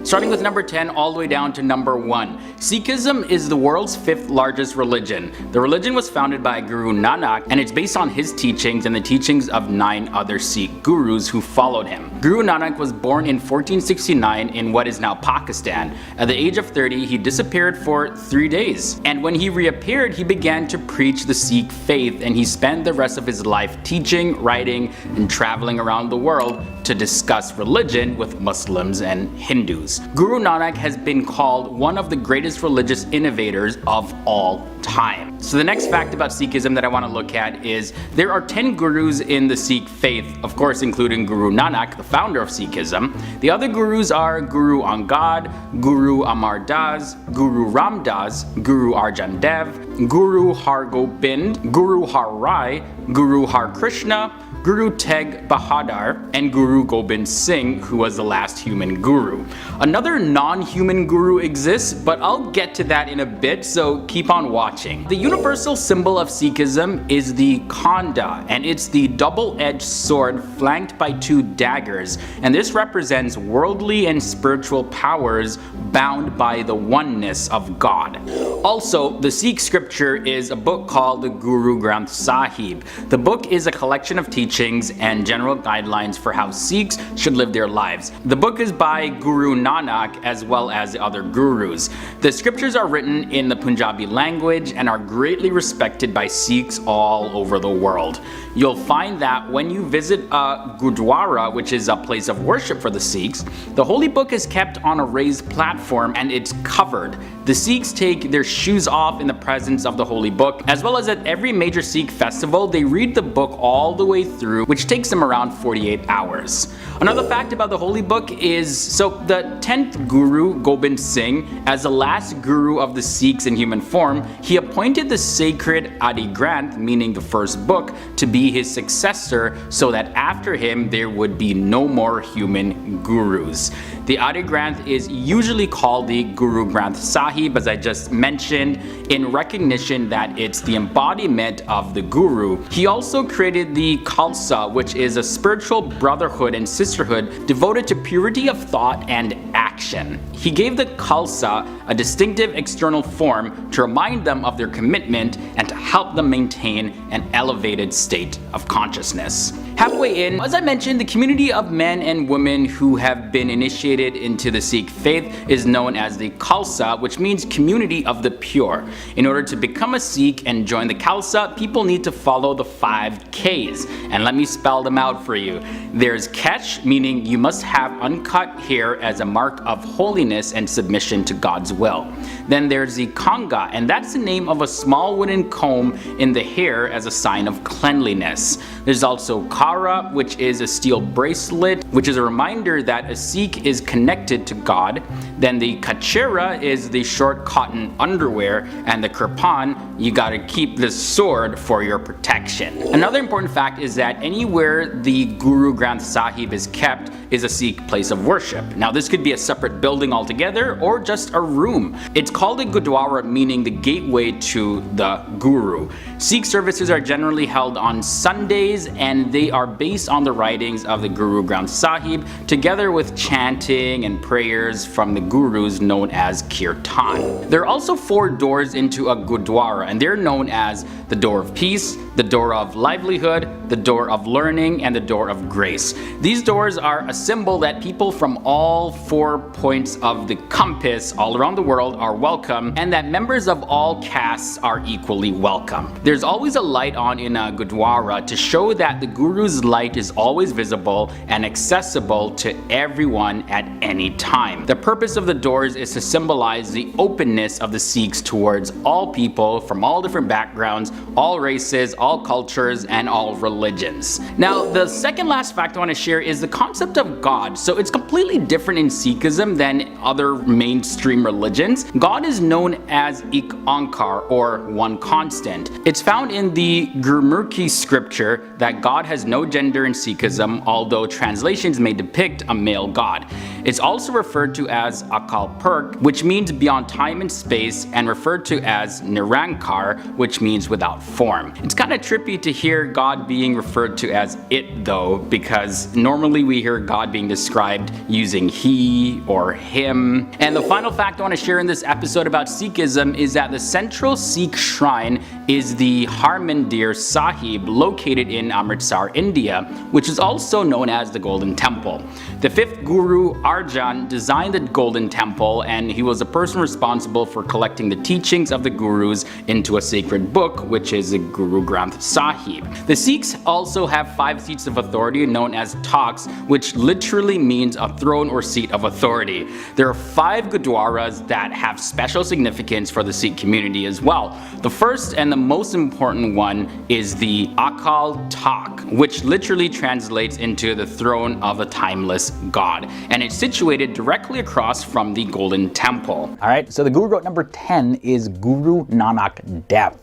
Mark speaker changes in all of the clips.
Speaker 1: Starting with number 10 all the way down to number 1. Sikhism is the world's 5th largest religion. The religion was founded by Guru Nanak, and it's based on his teachings and the teachings of 9 other Sikh gurus who followed him. Guru Nanak was born in 1469 in what is now Pakistan. At the age of 30, he disappeared for 3 days. And when he reappeared, he began to preach the Sikh faith, and he spent the rest of his life teaching, writing, and traveling around the world to discuss religion with Muslims and Hindus. Guru Nanak has been called one of the greatest religious innovators of all time. So the next fact about Sikhism that I want to look at is there are 10 gurus in the Sikh faith, of course including Guru Nanak, the founder of Sikhism. The other gurus are Guru Angad, Guru Amar Das, Guru Ram Das, Guru Arjan Dev, Guru Har Gobind, Guru Har Rai, Guru Har Krishna, Guru Teg Bahadur, and Guru Gobind Singh, who was the last human guru. Another non-human guru exists, but I'll get to that in a bit, so keep on watching. The universal symbol of Sikhism is the khanda, and it's the double-edged sword flanked by 2 daggers, and this represents worldly and spiritual powers bound by the oneness of God. Also, the Sikh scripture is a book called the Guru Granth Sahib. The book is a collection of teachings and general guidelines for how Sikhs should live their lives. The book is by Guru Nanak as well as the other gurus. The scriptures are written in the Punjabi language and are greatly respected by Sikhs all over the world. You'll find that when you visit a Gurdwara, which is a place of worship for the Sikhs, the holy book is kept on a raised platform and it's covered. The Sikhs take their shoes off in the presence of the holy book, as well as at every major Sikh festival, they read the book all the way through, which takes them around 48 hours. Another fact about the holy book is, so the 10th Guru, Gobind Singh, as the last Guru of the Sikhs in human form, he appointed the sacred Adi Granth, meaning the first book, to be his successor so that after him there would be no more human gurus. The Adi Granth is usually called the Guru Granth Sahib, as I just mentioned, in recognition that it's the embodiment of the Guru. He also created the Khalsa, which is a spiritual brotherhood and sisterhood devoted to purity of thought and action. He gave the Khalsa a distinctive external form to remind them of their commitment and to help them maintain an elevated state of consciousness. Halfway in, as I mentioned, the community of men and women who have been initiated into the Sikh faith is known as the Khalsa, which means community of the pure. In order to become a Sikh and join the Khalsa, people need to follow the 5 Ks, and let me spell them out for you. There's Kesh, meaning you must have uncut hair as a mark of holiness and submission to God's will. Then there's the Kanga, and that's the name of a small wooden comb in the hair as a sign of cleanliness. There's also Kara, which is a steel bracelet, which is a reminder that a Sikh is connected to God. Then the Kachera is the short cotton underwear, and the Kirpan, you gotta keep the sword for your protection. Another important fact is that anywhere the Guru Granth Sahib is kept is a Sikh place of worship. Now this could be a separate building altogether or just a room. It's called a Gurdwara, meaning the gateway to the Guru. Sikh services are generally held on Sundays, and they are based on the writings of the Guru Granth Sahib, together with chanting and prayers from the gurus known as Kirtan. There are also 4 doors into a Gurdwara, and they're known as the door of peace, the door of livelihood, the door of learning, and the door of grace. These doors are a symbol that people from all 4 points of the compass all around the world are welcome, and that members of all castes are equally welcome. There's always a light on in a Gurdwara to show that the Guru's light is always visible and accessible to everyone at any time. The purpose of the doors is to symbolize the openness of the Sikhs towards all people from all different backgrounds, all races, all cultures, and all religions. Now, the second last fact I want to share is the concept of God. So it's completely different in Sikhism than other mainstream religions. God is known as Ik Onkar, or one constant. It's found in the Gurmukhi scripture that God has no gender in Sikhism, although translations may depict a male God. It's also referred to as Akal Purkh, which means beyond time and space, and referred to as Nirankar, which means without form. It's kind of trippy to hear God being referred to as it though, because normally we hear God being described using he or him. And the final fact I want to share in this episode about Sikhism is that the central Sikh shrine is the Harmandir Sahib, located in Amritsar, India, which is also known as the Golden Temple. The 5th Guru Arjan designed the Golden Temple, and he was the person responsible for collecting the teachings of the Gurus into a sacred book, which is the Guru Granth Sahib. The Sikhs also have 5 seats of authority known as Takhts, which literally means a throne or seat of authority. There are 5 Gurdwaras that have special significance for the Sikh community as well. The first and the most important one is the Akal Takht, which literally translates into the throne of a timeless God, and it's situated directly across from the Golden Temple.
Speaker 2: Alright, so the Guru goat number 10 is Guru Nanak Dev.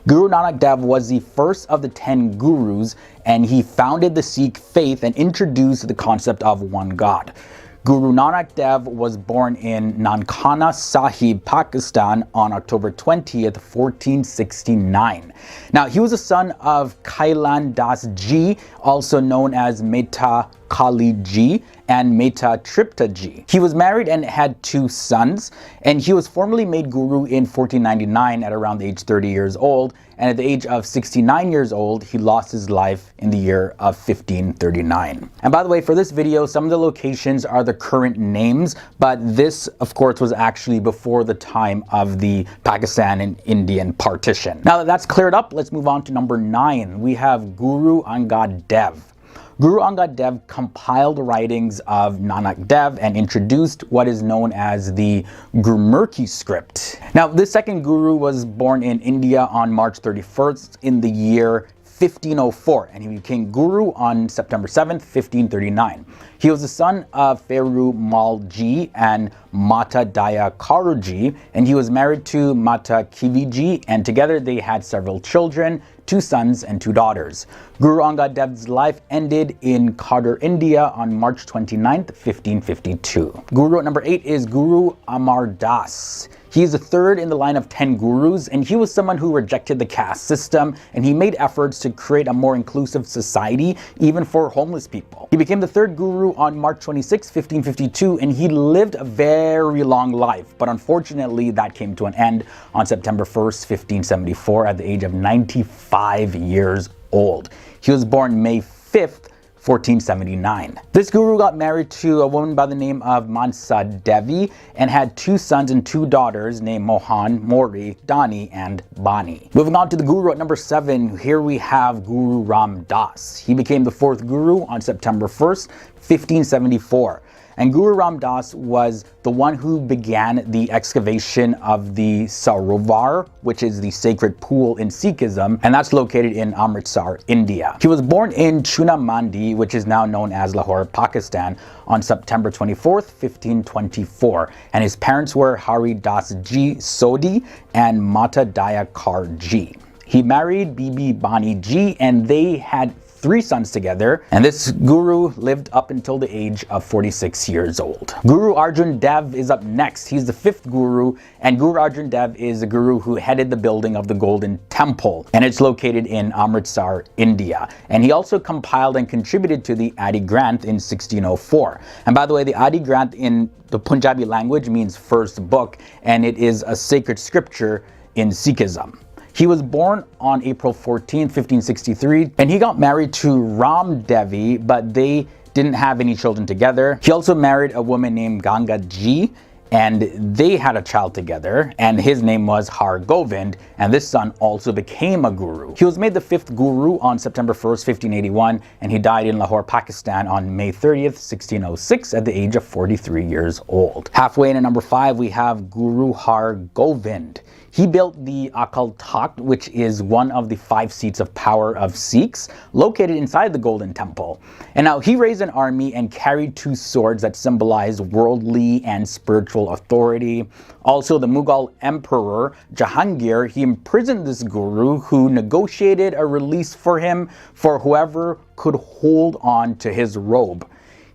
Speaker 2: Guru Nanak Dev was the first of the 10 Gurus, and he founded the Sikh faith and introduced the concept of one God. Guru Nanak Dev was born in Nankana Sahib, Pakistan on October 20th, 1469. Now, he was a son of Kailan Das Ji, also known as Mehta Kali Ji and Mehta Tripta Ji. He was married and had 2 sons, and he was formally made Guru in 1499 at around the age 30 years old, and at the age of 69 years old, he lost his life in the year of 1539. And by the way, for this video, some of the locations are the current names, but this, of course, was actually before the time of the Pakistan and Indian partition. Now that that's cleared up, let's move on to number 9. We have Guru Angad Dev. Guru Angad Dev compiled writings of Nanak Dev and introduced what is known as the Gurmukhi script. Now, this second Guru was born in India on March 31st in the year 1504, and he became Guru on September 7th, 1539. He was the son of Feru Mal Ji and Mata Daya Karu Ji, and he was married to Mata Kivi Ji, and together they had several children, 2 sons and 2 daughters. Guru Angad Dev's life ended in Khadur, India on March 29th, 1552. Guru number 8 is Guru Amar Das. He is the 3rd in the line of 10 gurus, and he was someone who rejected the caste system, and he made efforts to create a more inclusive society, even for homeless people. He became the 3rd guru on March 26, 1552, and he lived a very long life, but unfortunately that came to an end on September 1st, 1574 at the age of 95 years old. He was born May 5th, 1479. This guru got married to a woman by the name of Mansa Devi and had 2 sons and 2 daughters named Mohan, Mori, Dani, and Bani. Moving on to the guru at number 7, here we have Guru Ram Das. He became the 4th guru on September 1st, 1574. And Guru Ram Das was the one who began the excavation of the Sarovar, which is the sacred pool in Sikhism, and that's located in Amritsar, India. He was born in Chuna Mandi, which is now known as Lahore, Pakistan, on September 24th, 1524. And his parents were Hari Das Ji Sodhi and Mata Daya Kar Ji. He married Bibi Bani Ji, and they had 3 sons together, and this guru lived up until the age of 46 years old. Guru Arjan Dev is up next. He's the 5th guru, and Guru Arjan Dev is the guru who headed the building of the Golden Temple, and it's located in Amritsar, India. And he also compiled and contributed to the Adi Granth in 1604. And by the way, the Adi Granth in the Punjabi language means first book, and it is a sacred scripture in Sikhism. He was born on April 14, 1563, and he got married to Ram Devi, but they didn't have any children together. He also married a woman named Ganga Ji, and they had a child together, and his name was Har Govind, and this son also became a guru. He was made the 5th guru on September 1st, 1581, and he died in Lahore, Pakistan on May 30th, 1606 at the age of 43 years old. Halfway in at number 5, we have Guru Har Govind. He built the Akal Takht, which is one of the 5 seats of power of Sikhs, located inside the Golden Temple. And now he raised an army and carried 2 swords that symbolize worldly and spiritual authority. Also, the Mughal Emperor Jahangir, he imprisoned this guru, who negotiated a release for him for whoever could hold on to his robe.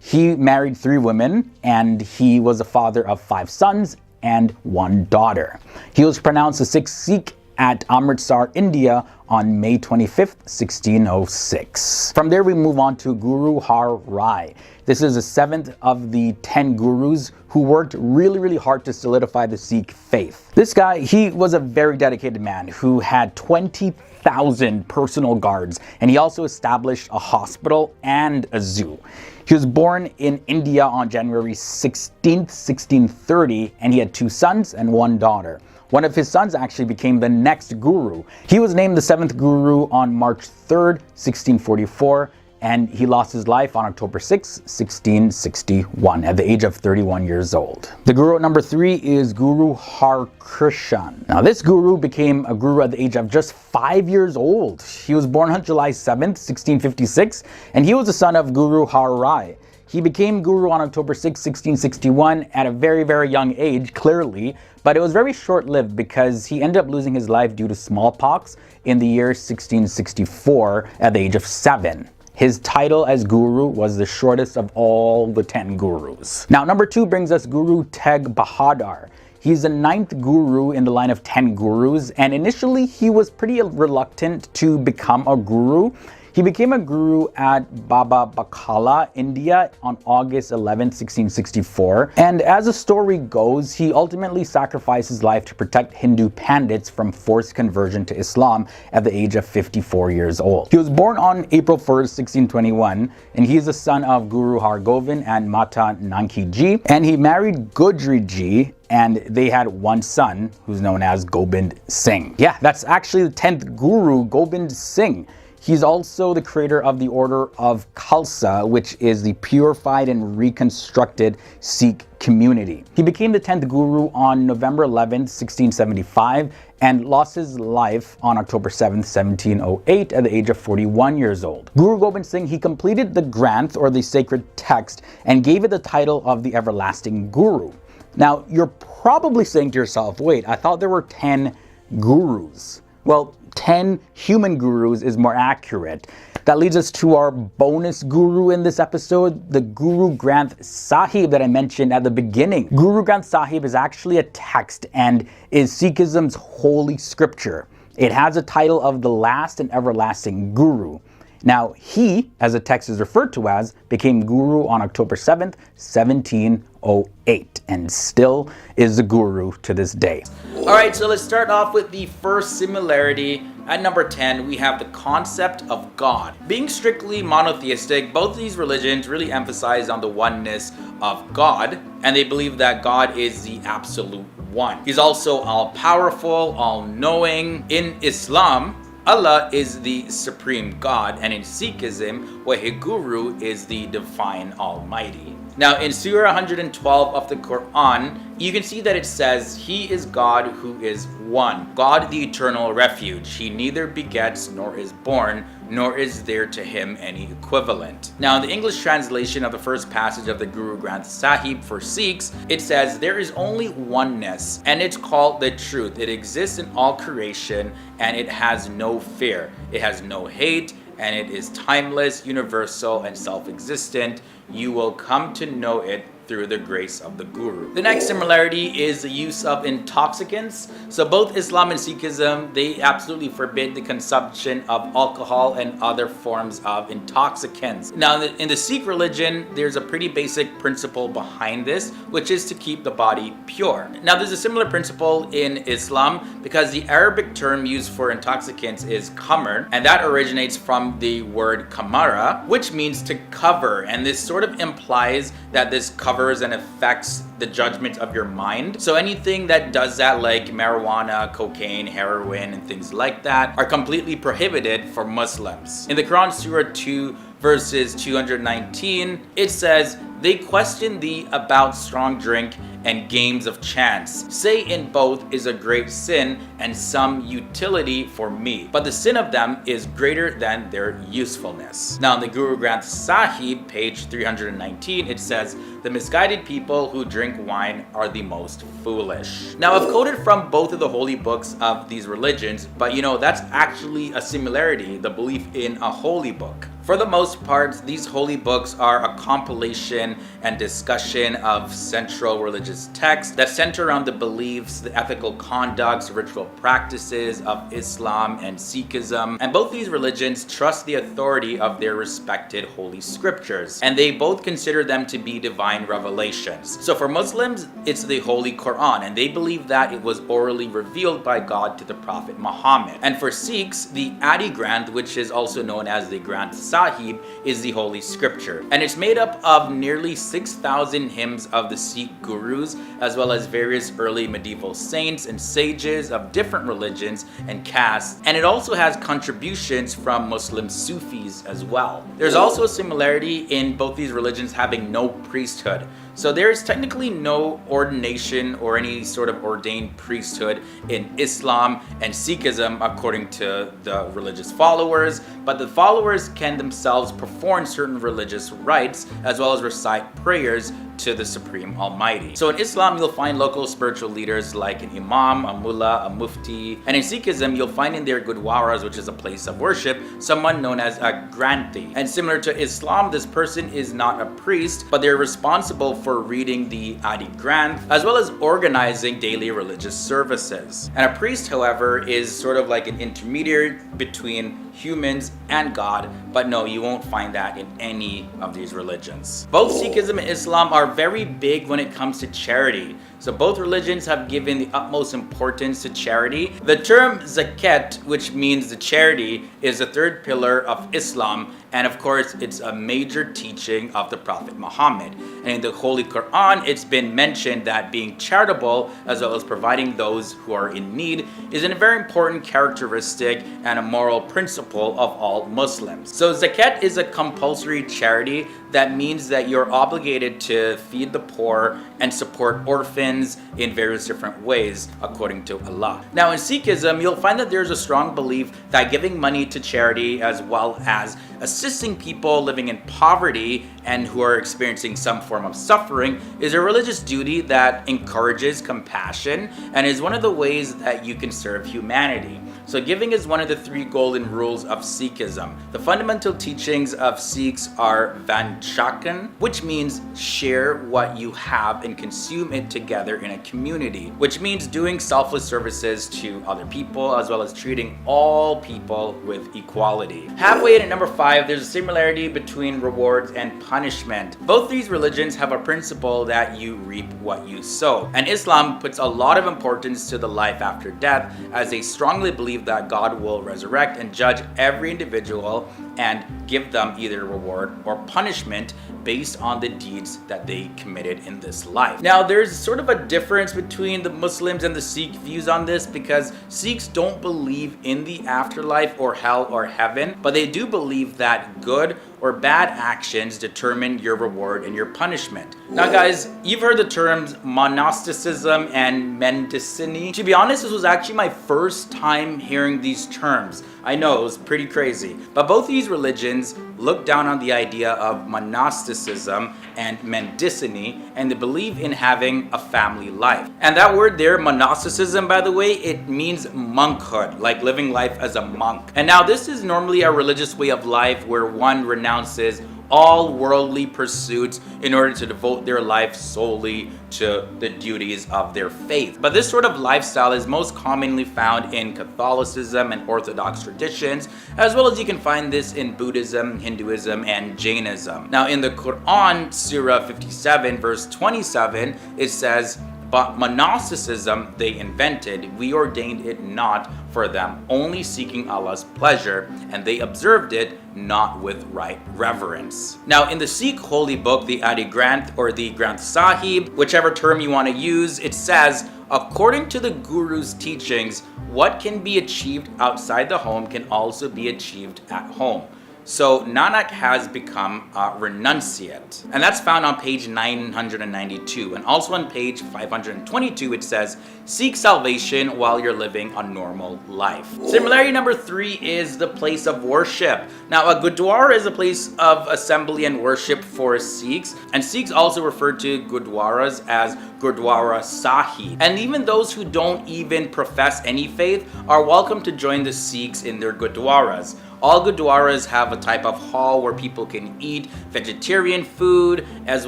Speaker 2: He married 3 women, and he was the father of 5 sons and 1 daughter. He was pronounced a sixth Sikh at Amritsar, India on May 25th, 1606. From there we move on to Guru Har Rai. This is the 7th of the 10 gurus who worked really hard to solidify the Sikh faith. This guy, he was a very dedicated man who had 20,000 personal guards, and he also established a hospital and a zoo. He was born in India on January 16th, 1630, and he had 2 sons and 1 daughter. One of his sons actually became the next guru. He was named the 7th guru on March 3rd, 1644, and he lost his life on October 6, 1661, at the age of 31 years old. The guru number 3 is Guru Har Krishan. Now, this guru became a guru at the age of just 5 years old. He was born on July 7th, 1656, and he was the son of Guru Har Rai. He became guru on October 6, 1661 at a very young age, clearly, but it was very short-lived because he ended up losing his life due to smallpox in the year 1664 at the age of 7. His title as guru was the shortest of all the 10 gurus. Now, number 2 brings us Guru Tegh Bahadur. He's the 9th guru in the line of 10 gurus, and initially he was pretty reluctant to become a guru. He became a guru at Baba Bakala, India on August 11, 1664. And as the story goes, he ultimately sacrificed his life to protect Hindu pandits from forced conversion to Islam at the age of 54 years old. He was born on April 1st, 1621, and he is the son of Guru Har Gobind and Mata Nanki Ji. And he married Gujri Ji, and they had 1 son who's known as Gobind Singh. Yeah, that's actually the 10th guru, Gobind Singh. He's also the creator of the Order of Khalsa, which is the purified and reconstructed Sikh community. He became the 10th guru on November 11th, 1675, and lost his life on October 7th, 1708 at the age of 41 years old. Guru Gobind Singh, he completed the Granth, or the sacred text, and gave it the title of the everlasting guru. Now, you're probably saying to yourself, wait, I thought there were 10 gurus. Well, 10 human gurus is more accurate. That leads us to our bonus guru in this episode, the Guru Granth Sahib that I mentioned at the beginning. Guru Granth Sahib is actually a text and is Sikhism's holy scripture. It has a title of the last and everlasting guru. Now, he, as the text is referred to as, became guru on October 7th, 1708, and still is the guru to this day.
Speaker 1: Alright, so let's start off with the first similarity. At number 10, we have the concept of God. Being strictly monotheistic, both these religions really emphasize on the oneness of God, and they believe that God is the absolute one. He's also all-powerful, all-knowing. In Islam, Allah is the supreme God, and in Sikhism, Waheguru is the divine almighty. Now, in Surah 112 of the Quran, you can see that it says, He is God who is one, God the eternal refuge. He neither begets nor is born, nor is there to him any equivalent. Now, in the English translation of the first passage of the Guru Granth Sahib for Sikhs, it says, there is only oneness, and it's called the truth. It exists in all creation, and it has no fear. It has no hate, and it is timeless, universal, and self-existent. You will come to know it through the grace of the Guru. The next similarity is the use of intoxicants. So both Islam and Sikhism, they absolutely forbid the consumption of alcohol and other forms of intoxicants. Now, in the Sikh religion, there's a pretty basic principle behind this, which is to keep the body pure. Now, there's a similar principle in Islam because the Arabic term used for intoxicants is khamr, and that originates from the word kamara, which means to cover, and this sort of implies that this covers and affects the judgment of your mind. So anything that does that, like marijuana, cocaine, heroin, and things like that, are completely prohibited for Muslims. In the Quran, Surah 2, verses 219, it says, they question thee about strong drink and games of chance. Say in both is a great sin and some utility for me, but the sin of them is greater than their usefulness. Now in the Guru Granth Sahib, page 319, it says, the misguided people who drink wine are the most foolish. Now I've quoted from both of the holy books of these religions, but that's actually a similarity, the belief in a holy book. For the most part, these holy books are a compilation and discussion of central religious texts that center around the beliefs, the ethical conducts, ritual practices of Islam and Sikhism. And both these religions trust the authority of their respected holy scriptures, and they both consider them to be divine revelations. So for Muslims, it's the Holy Quran, and they believe that it was orally revealed by God to the Prophet Muhammad. And for Sikhs, the Adi Granth, which is also known as the Granth Sahib, is the Holy Scripture. And it's made up of nearly 6,000 hymns of the Sikh gurus, as well as various early medieval saints and sages of different religions and castes. And it also has contributions from Muslim Sufis as well. There's also a similarity in both these religions having no priesthood. So there is technically no ordination or any sort of ordained priesthood in Islam and Sikhism according to the religious followers, but the followers can themselves perform certain religious rites as well as recite prayers to the Supreme Almighty. So in Islam, you'll find local spiritual leaders like an imam, a mullah, a mufti, and in Sikhism, you'll find in their gurdwaras, which is a place of worship, someone known as a granthi. And similar to Islam, this person is not a priest, but they're responsible for reading the Adi Granth, as well as organizing daily religious services. And a priest, however, is sort of like an intermediary between humans and God, but no, you won't find that in any of these religions. Both Sikhism and Islam are very big when it comes to charity. So both religions have given the utmost importance to charity. The term zakat, which means the charity, is the third pillar of Islam, and of course it's a major teaching of the Prophet Muhammad. And in the Holy Quran, it's been mentioned that being charitable as well as providing those who are in need is a very important characteristic and a moral principle of all Muslims. So zakat is a compulsory charity that means that you're obligated to feed the poor and support orphans in various different ways according to Allah. Now in Sikhism, you'll find that there's a strong belief that giving money to charity as well as assisting people living in poverty and who are experiencing some form of suffering is a religious duty that encourages compassion and is one of the ways that you can serve humanity. So giving is one of the 3 golden rules of Sikhism. The fundamental teachings of Sikhs are Vanchakan, which means share what you have and consume it together in a community, which means doing selfless services to other people as well as treating all people with equality. Halfway at number 5, there's a similarity between rewards and punishment. Both these religions have a principle that you reap what you sow. And Islam puts a lot of importance to the life after death, as they strongly believe that God will resurrect and judge every individual and give them either reward or punishment based on the deeds that they committed in this life. Now, there's sort of a difference between the Muslims and the Sikh views on this, because Sikhs don't believe in the afterlife or hell or heaven, but they do believe that good or bad actions determine your reward and your punishment. Now guys, you've heard the terms monasticism and mendicity. To be honest, this was actually my first time hearing these terms. I know, it was pretty crazy. But both these religions look down on the idea of monasticism and mendicity, and they believe in having a family life. And that word there, monasticism, by the way, it means monkhood, like living life as a monk. And now this is normally a religious way of life where one renounces all worldly pursuits in order to devote their life solely to the duties of their faith. But this sort of lifestyle is most commonly found in Catholicism and Orthodox traditions, as well as you can find this in Buddhism, Hinduism, and Jainism. Now in the Quran, Surah 57, verse 27, it says, "But monasticism they invented, we ordained it not for them, only seeking Allah's pleasure, and they observed it not with right reverence." Now in the Sikh holy book, the Adi Granth or the Granth Sahib, whichever term you want to use, it says, according to the Guru's teachings, what can be achieved outside the home can also be achieved at home. So Nanak has become a renunciate. And that's found on page 992. And also on page 522, it says, seek salvation while you're living a normal life. Similarity number 3 is the place of worship. Now, a gurdwara is a place of assembly and worship for Sikhs, and Sikhs also refer to gurdwaras as Gurdwara Sahib. And even those who don't even profess any faith are welcome to join the Sikhs in their gurdwaras. All gurdwaras have a type of hall where people can eat vegetarian food, as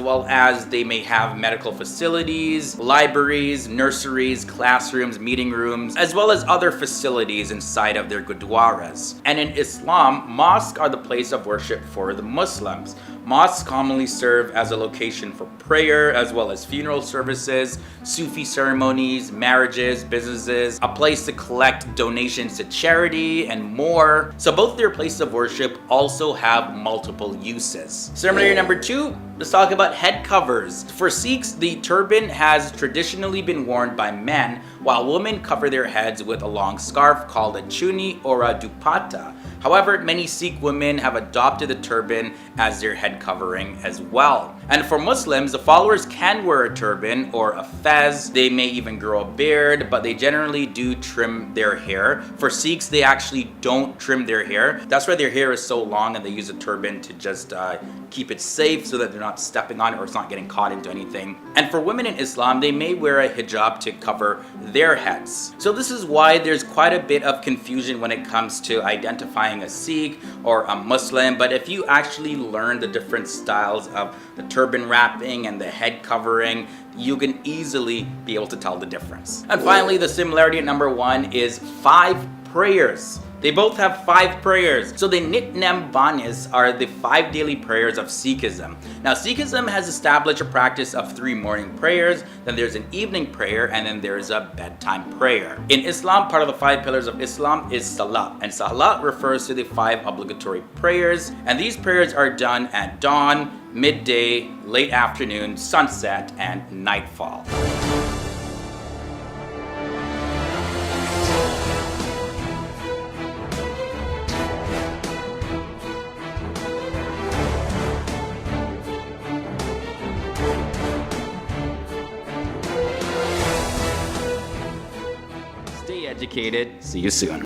Speaker 1: well as they may have medical facilities, libraries, nurseries, classrooms, meeting rooms, as well as other facilities inside of their gurdwaras. And in Islam, mosques are the place of worship for the Muslims. Mosques commonly serve as a location for prayer, as well as funeral services, Sufi ceremonies, marriages, businesses, a place to collect donations to charity, and more. So both their places of worship also have multiple uses. Ceremony number 2, let's talk about head covers. For Sikhs, the turban has traditionally been worn by men, while women cover their heads with a long scarf called a chuni or a dupatta. However, many Sikh women have adopted the turban as their head covering as well. And for Muslims, the followers can wear a turban or a fez. They may even grow a beard, but they generally do trim their hair. For Sikhs, they actually don't trim their hair. That's why their hair is so long, and they use a turban to just keep it safe so that they're not stepping on it or it's not getting caught into anything. And for women in Islam, they may wear a hijab to cover their heads. So this is why there's quite a bit of confusion when it comes to identifying a Sikh or a Muslim. But if you actually learn the different styles of the turban wrapping and the head covering, you can easily be able to tell the difference. And finally, the similarity at number 1 is 5 prayers. They both have 5 prayers. So the Nitnem Banis are the 5 daily prayers of Sikhism. Now, Sikhism has established a practice of 3 morning prayers, then there's an evening prayer, and then there's a bedtime prayer. In Islam, part of the 5 pillars of Islam is Salat, and Salat refers to the 5 obligatory prayers, and these prayers are done at dawn, midday, late afternoon, sunset, and nightfall. Stay educated. See you soon.